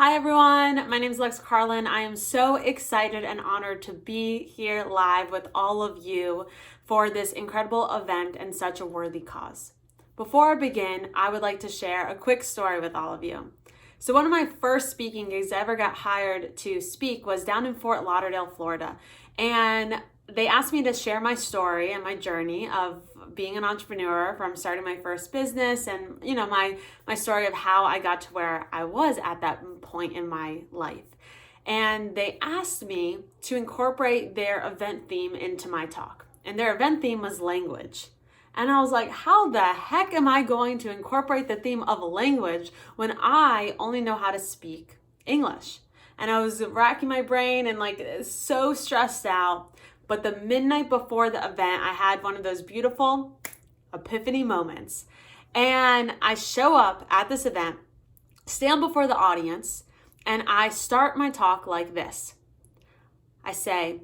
Hi everyone, my name is Lex Carlin. I am so excited and honored to be here live with all of you for this incredible event and such a worthy cause. Before I begin, I would like to share a quick story with all of you. So one of my first speaking gigs I ever got hired to speak was down in Fort Lauderdale, Florida. And they asked me to share my story and my journey of being an entrepreneur from starting my first business and, my story of how I got to where I was at that point in my life. And they asked me to incorporate their event theme into my talk. And their event theme was language. And I was like, how the heck am I going to incorporate the theme of language when I only know how to speak English? And I was racking my brain and so stressed out. But the midnight before the event, I had one of those beautiful epiphany moments. And I show up at this event, stand before the audience, and I start my talk like this. I say,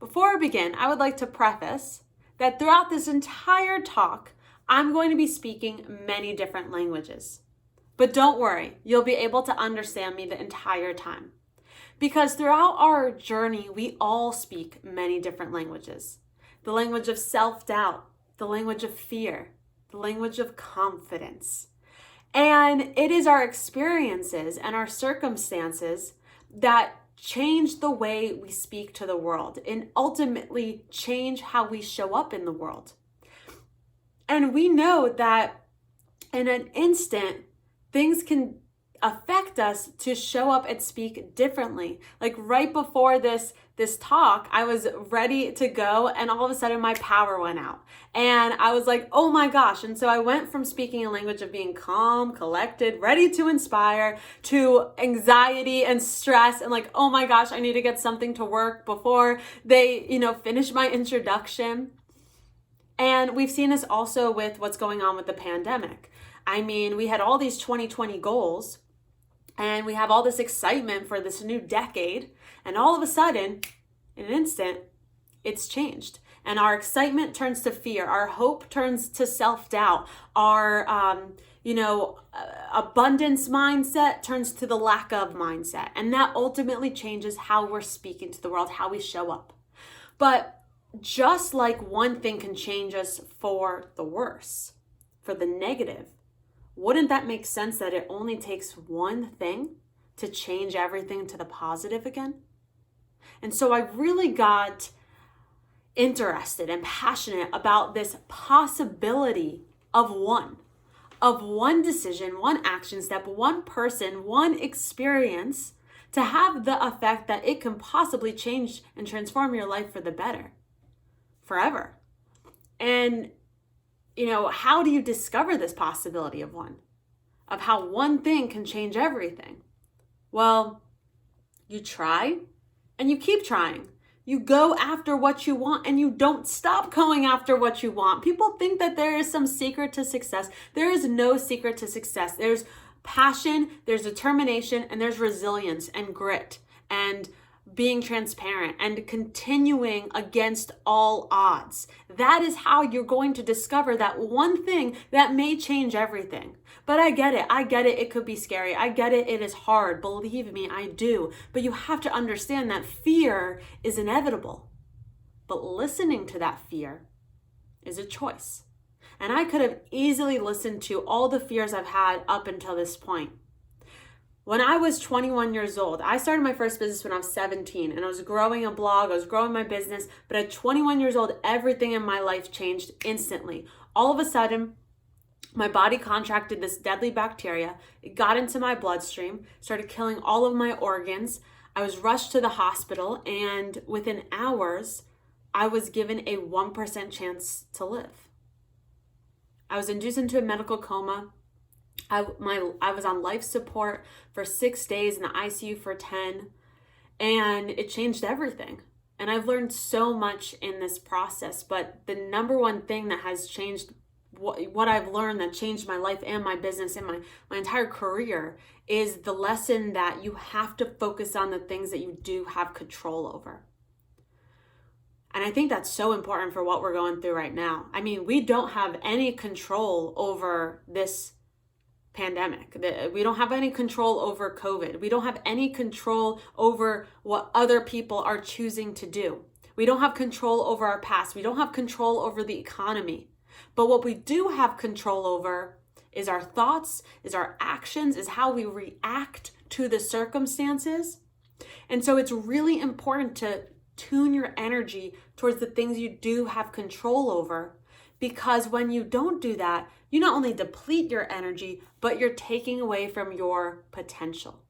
before I begin, I would like to preface that throughout this entire talk, I'm going to be speaking many different languages. But don't worry, you'll be able to understand me the entire time. Because throughout our journey, we all speak many different languages. The language of self-doubt, the language of fear, the language of confidence. And it is our experiences and our circumstances that change the way we speak to the world and ultimately change how we show up in the world. And we know that in an instant, things can affect us to show up and speak differently. Like right before this talk, I was ready to go and all of a sudden my power went out. And I was like, oh my gosh. And so I went from speaking a language of being calm, collected, ready to inspire to anxiety and stress and oh my gosh, I need to get something to work before they, finish my introduction. And we've seen this also with what's going on with the pandemic. I mean, we had all these 2020 goals and we have all this excitement for this new decade. And all of a sudden, in an instant, it's changed. And our excitement turns to fear. Our hope turns to self-doubt. Our, abundance mindset turns to the lack of mindset. And that ultimately changes how we're speaking to the world, how we show up. But just like one thing can change us for the worse, for the negative, wouldn't that make sense that it only takes one thing to change everything to the positive again? And so I really got interested and passionate about this possibility of one decision, one action step, one person, one experience to have the effect that it can possibly change and transform your life for the better forever. And how do you discover this possibility of how one thing can change everything? Well, you try and you keep trying. You go after what you want and you don't stop going after what you want. People think that there is some secret to success. There is no secret to success. There's passion, there's determination, and there's resilience and grit and being transparent and continuing against all odds. That is how you're going to discover that one thing that may change everything. But I get it. It could be scary. I get it. It is hard. Believe me, I do. But you have to understand that fear is inevitable. But listening to that fear is a choice. And I could have easily listened to all the fears I've had up until this point. When I was 21 years old, I started my first business when I was 17 and I was growing a blog, I was growing my business, but at 21 years old, everything in my life changed instantly. All of a sudden, my body contracted this deadly bacteria. It got into my bloodstream, started killing all of my organs. I was rushed to the hospital and within hours, I was given a 1% chance to live. I was induced into a medical coma. I was on life support for 6 days in the ICU for 10, and it changed everything. And I've learned so much in this process, but the number one thing that has changed what I've learned that changed my life and my business and my entire career is the lesson that you have to focus on the things that you do have control over. And I think that's so important for what we're going through right now. I mean, we don't have any control over this pandemic. We don't have any control over COVID. We don't have any control over what other people are choosing to do. We don't have control over our past. We don't have control over the economy. But what we do have control over is our thoughts, is our actions, is how we react to the circumstances. And so it's really important to tune your energy towards the things you do have control over, because when you don't do that, you not only deplete your energy, but you're taking away from your potential,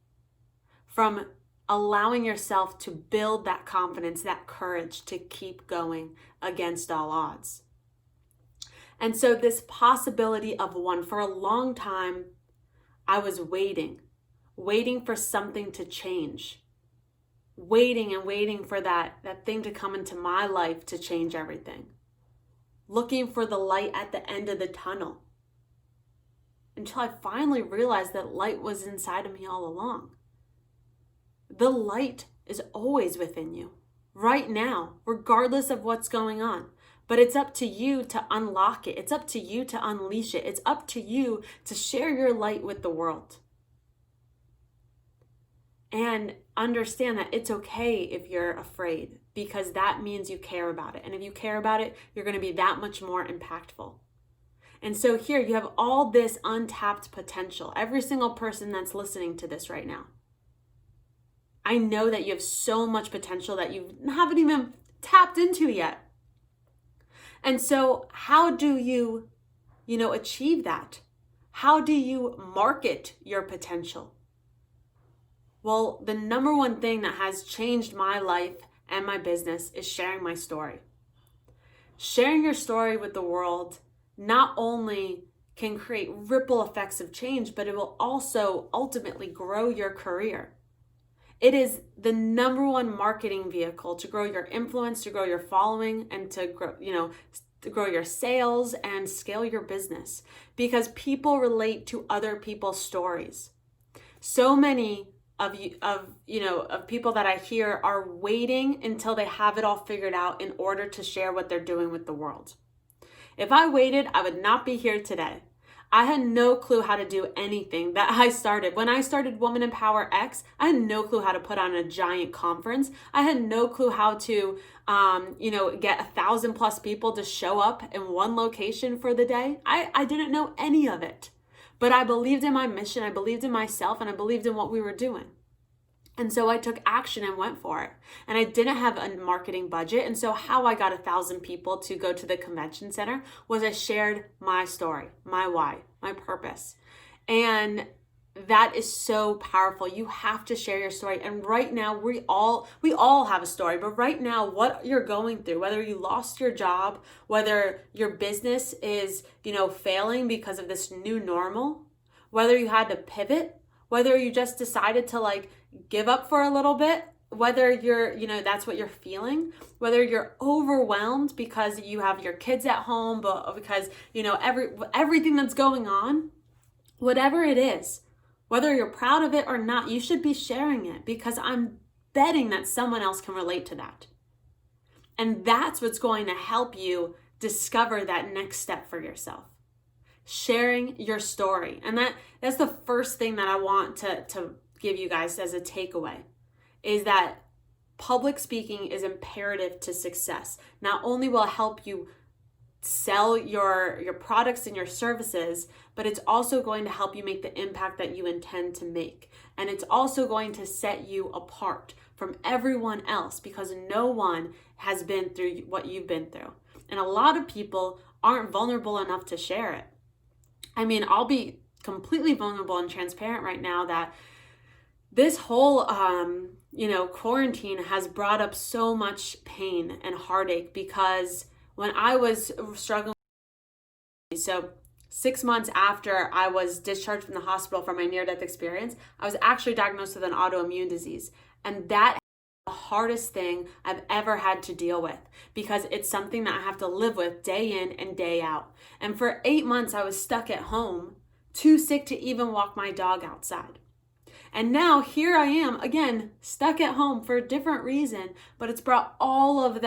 from allowing yourself to build that confidence, that courage to keep going against all odds. And so this possibility of one, for a long time, I was waiting for something to change, waiting and waiting for that thing to come into my life to change everything, looking for the light at the end of the tunnel, until I finally realized that light was inside of me all along. The light is always within you, right now, regardless of what's going on. But it's up to you to unlock it. It's up to you to unleash it. It's up to you to share your light with the world. And understand that it's okay if you're afraid, because that means you care about it. And if you care about it, you're going to be that much more impactful. And so here you have all this untapped potential. Every single person that's listening to this right now. I know that you have so much potential that you haven't even tapped into yet. And so how do you achieve that? How do you market your potential? Well, the number one thing that has changed my life and my business is sharing my story. Sharing your story with the world not only can create ripple effects of change, but it will also ultimately grow your career. It is the number one marketing vehicle to grow your influence, to grow your following, and to grow your sales and scale your business, because people relate to other people's stories. So many of people that I hear are waiting until they have it all figured out in order to share what they're doing with the world. If I waited, I would not be here today. I had no clue how to do anything that I started. When I started Woman Empower X, I had no clue how to put on a giant conference. I had no clue how to, get 1,000+ people to show up in one location for the day. I didn't know any of it, but I believed in my mission. I believed in myself, and I believed in what we were doing. And so I took action and went for it. And I didn't have a marketing budget. And so how I got 1,000 people to go to the convention center was I shared my story, my why, my purpose. And that is so powerful. You have to share your story. And right now, we all have a story. But right now, what you're going through, whether you lost your job, whether your business is, failing because of this new normal, whether you had to pivot, whether you just decided to give up for a little bit, whether you're, that's what you're feeling, whether you're overwhelmed because you have your kids at home, but because, everything that's going on, whatever it is, whether you're proud of it or not, you should be sharing it, because I'm betting that someone else can relate to that. And that's what's going to help you discover that next step for yourself. Sharing your story. And that's the first thing that I want to give you guys as a takeaway, is that public speaking is imperative to success. Not only will it help you sell your products and your services, but it's also going to help you make the impact that you intend to make. And it's also going to set you apart from everyone else, because no one has been through what you've been through. And a lot of people aren't vulnerable enough to share it. I mean, I'll be completely vulnerable and transparent right now that this whole, quarantine has brought up so much pain and heartache, because when I was struggling, so 6 months after I was discharged from the hospital from my near-death experience, I was actually diagnosed with an autoimmune disease. And that is the hardest thing I've ever had to deal with, because it's something that I have to live with day in and day out. And for 8 months, I was stuck at home, too sick to even walk my dog outside. And now here I am, again, stuck at home for a different reason, but it's brought all of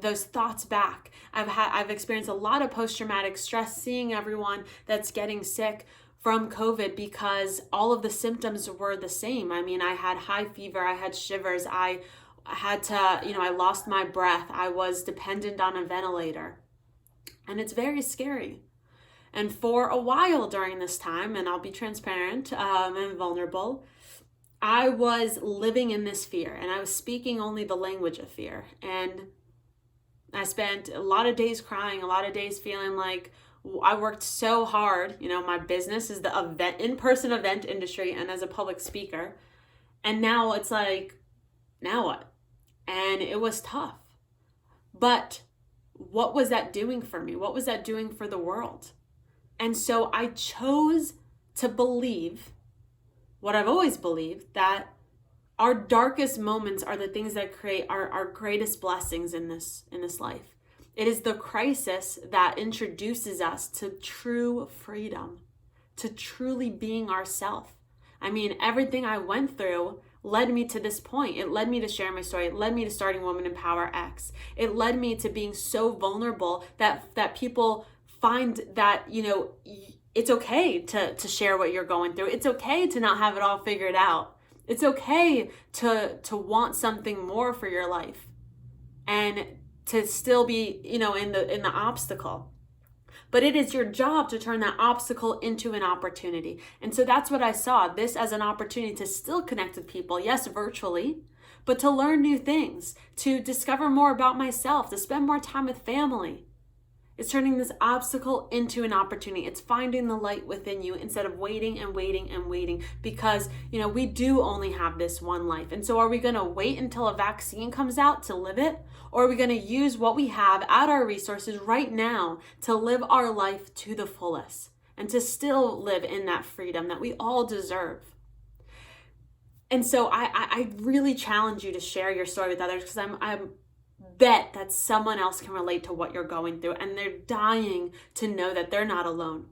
those thoughts back. I've experienced a lot of post-traumatic stress, seeing everyone that's getting sick from COVID because all of the symptoms were the same. I mean, I had high fever, I had shivers, I had to, I lost my breath, I was dependent on a ventilator. And it's very scary. And for a while during this time, and I'll be transparent and vulnerable, I was living in this fear and I was speaking only the language of fear. And I spent a lot of days crying, a lot of days feeling like I worked so hard. My business is the in-person event industry and as a public speaker. And now it's like, now what? And it was tough. But what was that doing for me? What was that doing for the world? And so I chose to believe what I've always believed, that our darkest moments are the things that create our greatest blessings in this life. It is the crisis that introduces us to true freedom, to truly being ourselves. I mean, everything I went through led me to this point. It led me to share my story. It led me to starting Woman in Power X. It led me to being so vulnerable that people find that, it's okay to share what you're going through. It's okay to not have it all figured out. It's okay to want something more for your life and to still be, in the obstacle. But it is your job to turn that obstacle into an opportunity. And so that's what I saw, this as an opportunity to still connect with people, yes, virtually, but to learn new things, to discover more about myself, to spend more time with family. It's turning this obstacle into an opportunity. It's finding the light within you instead of waiting and waiting and waiting because, we do only have this one life. And so are we going to wait until a vaccine comes out to live it? Or are we going to use what we have at our resources right now to live our life to the fullest and to still live in that freedom that we all deserve? And so I really challenge you to share your story with others because I'm bet that someone else can relate to what you're going through and they're dying to know that they're not alone.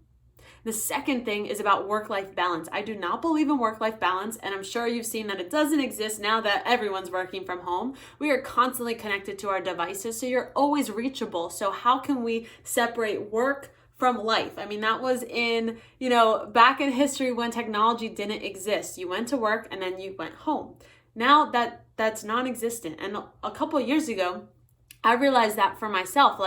The second thing is about work-life balance. I do not believe in work-life balance, and I'm sure you've seen that it doesn't exist now that everyone's working from home. We are constantly connected to our devices, so you're always reachable. So how can we separate work from life? I mean, that was in, back in history when technology didn't exist. You went to work and then you went home. Now that's non-existent. And a couple of years ago, I realized that for myself,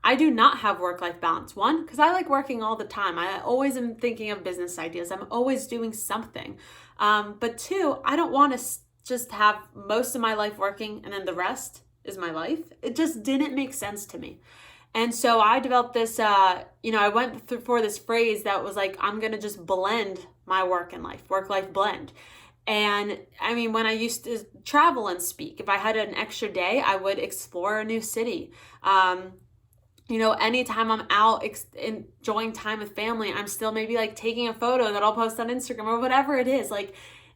I do not have work-life balance. One, because I like working all the time. I always am thinking of business ideas. I'm always doing something. But two, I don't want to just have most of my life working and then the rest is my life. It just didn't make sense to me. And so I developed this, I went through for this phrase that was like, I'm going to just blend my work and life, work-life blend. And I mean, when I used to travel and speak, if I had an extra day, I would explore a new city. Anytime I'm out enjoying time with family, I'm still maybe taking a photo that I'll post on Instagram or whatever it is.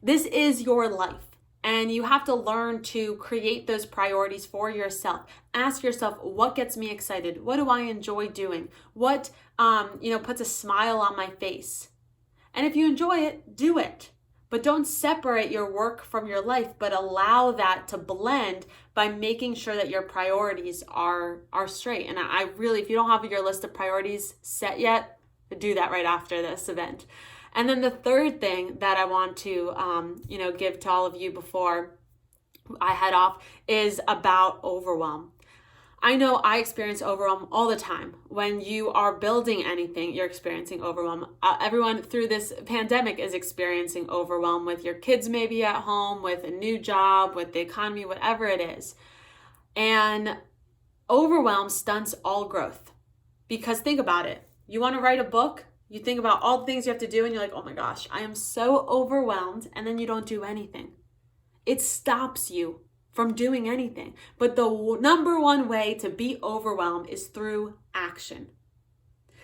This is your life. And you have to learn to create those priorities for yourself. Ask yourself, what gets me excited? What do I enjoy doing? What, puts a smile on my face? And if you enjoy it, do it. But don't separate your work from your life, but allow that to blend by making sure that your priorities are straight. And I really, if you don't have your list of priorities set yet, do that right after this event. And then the third thing that I want to, give to all of you before I head off is about overwhelm. I know I experience overwhelm all the time. When you are building anything, you're experiencing overwhelm. Everyone through this pandemic is experiencing overwhelm with your kids maybe at home, with a new job, with the economy, whatever it is. And overwhelm stunts all growth. Because think about it. You want to write a book, you think about all the things you have to do and you're like, oh my gosh, I am so overwhelmed, and then you don't do anything. It stops you from doing anything. But the number one way to be overwhelmed is through action.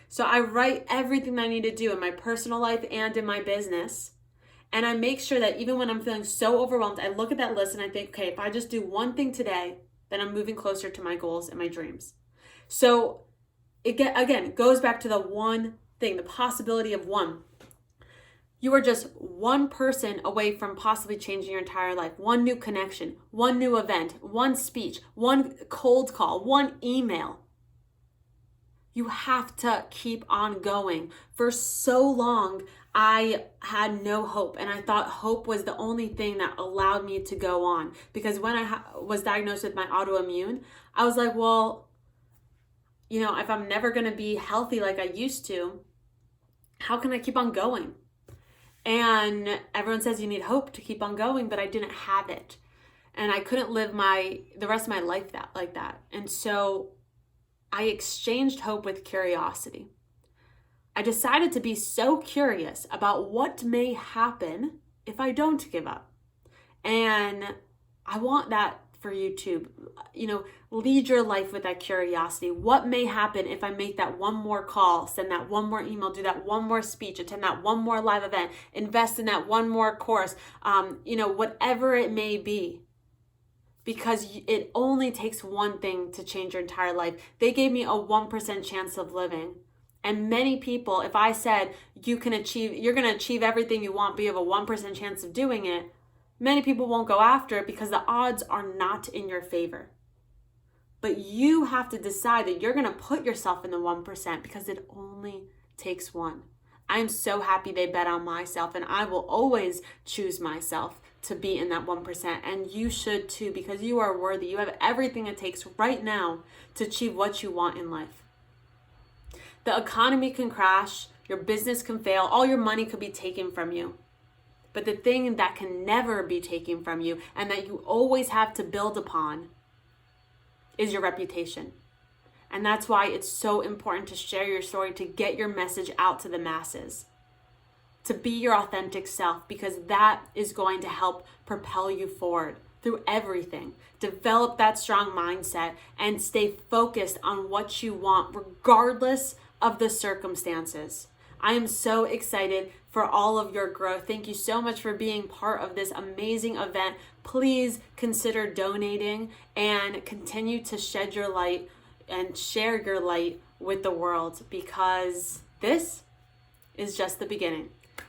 So I write everything that I need to do in my personal life and in my business. And I make sure that even when I'm feeling so overwhelmed, I look at that list and I think, okay, if I just do one thing today, then I'm moving closer to my goals and my dreams. So it goes back to the one thing, the possibility of one. You are just one person away from possibly changing your entire life. One new connection, one new event, one speech, one cold call, one email. You have to keep on going. For so long, I had no hope, and I thought hope was the only thing that allowed me to go on. Because when I was diagnosed with my autoimmune, I was like, well, if I'm never going to be healthy like I used to, how can I keep on going? And everyone says you need hope to keep on going, but I didn't have it. And I couldn't live the rest of my life like that. And so I exchanged hope with curiosity. I decided to be so curious about what may happen if I don't give up. And I want that for you too. Lead your life with that curiosity. What may happen if I make that one more call, send that one more email, do that one more speech, attend that one more live event, invest in that one more course, whatever it may be. Because it only takes one thing to change your entire life. They gave me a 1% chance of living. And many people, if I said you're going to achieve everything you want, but you have a 1% chance of doing it, many people won't go after it because the odds are not in your favor. But you have to decide that you're going to put yourself in the 1% because it only takes one. I'm so happy they bet on myself, and I will always choose myself to be in that 1%. And you should too, because you are worthy. You have everything it takes right now to achieve what you want in life. The economy can crash, your business can fail, all your money could be taken from you. But the thing that can never be taken from you and that you always have to build upon is your reputation. And that's why it's so important to share your story, to get your message out to the masses, to be your authentic self, because that is going to help propel you forward through everything. Develop that strong mindset and stay focused on what you want, regardless of the circumstances. I am so excited for all of your growth. Thank you so much for being part of this amazing event. Please consider donating and continue to shed your light and share your light with the world, because this is just the beginning.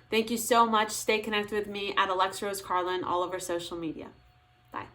Thank you so much. Stay connected with me at Alexa Rose Carlin all over social media. Bye.